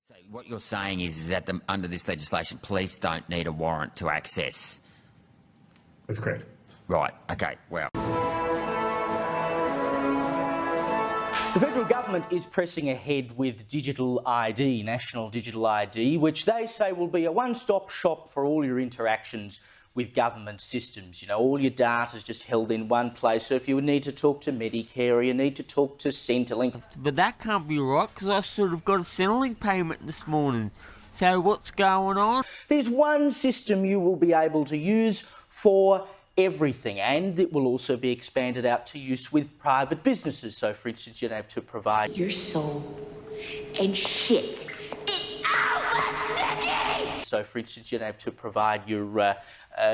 So what you're saying is that under this legislation, police don't need a warrant to access. That's correct. Right, okay, well. The federal government is pressing ahead with digital ID, national digital ID, which they say will be a one-stop shop for all your interactions with government systems. You know, all your data is just held in one place. So if you need to talk to Medicare or you need to talk to Centrelink. But that can't be right, because I sort of got a Centrelink payment this morning. So what's going on? There's one system you will be able to use for everything, and it will also be expanded out to use with private businesses. So, for instance, you'd have to provide your soul and shit. It's over, Snicky! So, for instance, you'd have to provide your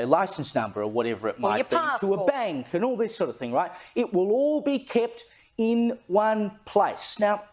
licence number or whatever it might be to a bank and all this sort of thing, right? It will all be kept in one place. Now,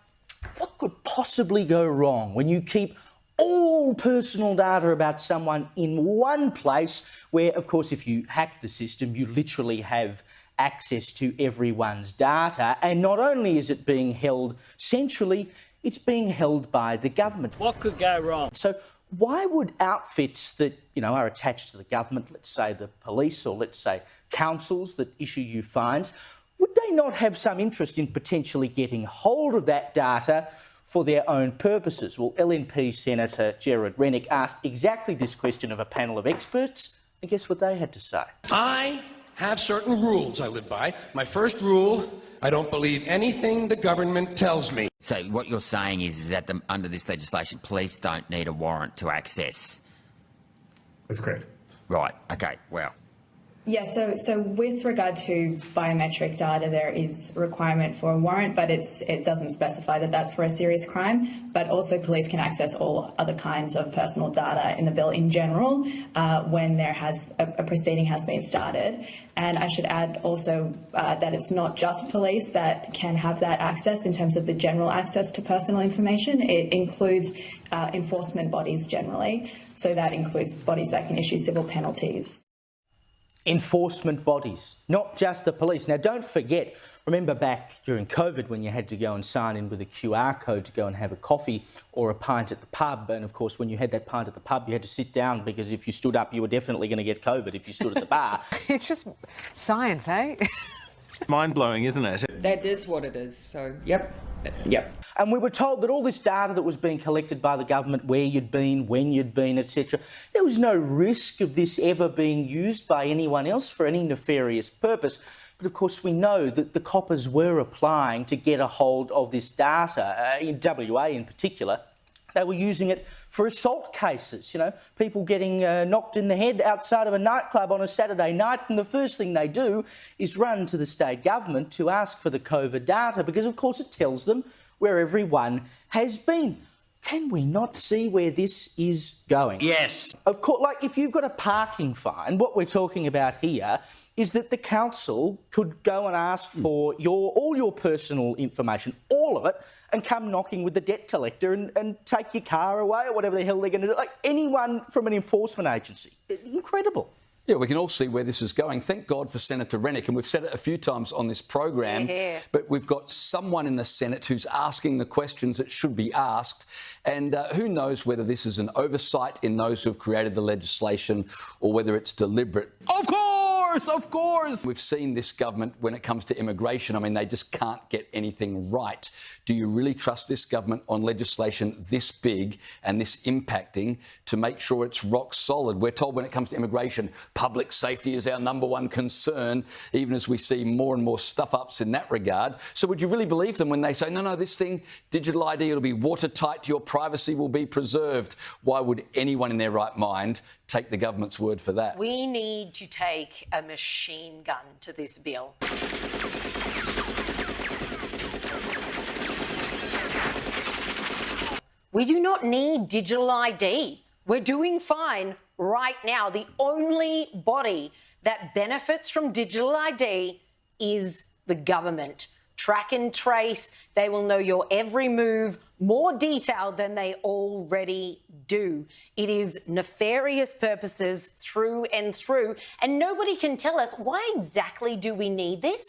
what could possibly go wrong when you keep all personal data about someone in one place where, of course, if you hack the system, you literally have access to everyone's data, and not only is it being held centrally, it's being held by the government. What could go wrong? So why would outfits that, you know, are attached to the government, let's say the police or let's say councils that issue you fines, would they not have some interest in potentially getting hold of that data for their own purposes? Well, LNP Senator Gerard Rennick asked exactly this question of a panel of experts, and guess what they had to say? I have certain rules I live by. My first rule, I don't believe anything the government tells me. So what you're saying is that under this legislation, police don't need a warrant to access. That's correct. Right, okay, well. Yeah, so with regard to biometric data, there is a requirement for a warrant, but it doesn't specify that that's for a serious crime. But also police can access all other kinds of personal data in the bill in general when there has a proceeding has been started. And I should add also that it's not just police that can have that access in terms of the general access to personal information. It includes enforcement bodies generally. So that includes bodies that can issue civil penalties. Enforcement bodies, not just the police. Now, don't forget, remember back during COVID when you had to go and sign in with a QR code to go and have a coffee or a pint at the pub. And, of course, when you had that pint at the pub, you had to sit down because if you stood up, you were definitely going to get COVID if you stood at the bar. It's just science, eh? Mind-blowing, isn't it? That is what it is. So, yep. And we were told that all this data that was being collected by the government, where you'd been, when you'd been, etc., there was no risk of this ever being used by anyone else for any nefarious purpose. But, of course, we know that the coppers were applying to get a hold of this data, in WA in particular. They were using it for assault cases, you know, people getting knocked in the head outside of a nightclub on a Saturday night, and the first thing they do is run to the state government to ask for the COVID data because, of course, it tells them where everyone has been. Can we not see where this is going? Yes. Of course, like if you've got a parking fine, what we're talking about here is that the council could go and ask for all your personal information, all of it, and come knocking with the debt collector and take your car away or whatever the hell they're going to do. Like anyone from an enforcement agency. Incredible. Yeah, we can all see where this is going. Thank God for Senator Rennick, and we've said it a few times on this program, but we've got someone in the Senate who's asking the questions that should be asked, and who knows whether this is an oversight in those who have created the legislation or whether it's deliberate. Of course, of course! We've seen this government when it comes to immigration. I mean, they just can't get anything right. Do you really trust this government on legislation this big and this impacting to make sure it's rock solid? We're told when it comes to immigration, public safety is our number one concern, even as we see more and more stuff-ups in that regard. So would you really believe them when they say, no, this thing, digital ID, it'll be watertight, your privacy will be preserved? Why would anyone in their right mind take the government's word for that? We need to take a machine gun to this bill. We do not need digital ID. We're doing fine right now. The only body that benefits from digital ID is the government. Track and trace, they will know your every move, more detailed than they already do. It is nefarious purposes through and through, and nobody can tell us why exactly do we need this?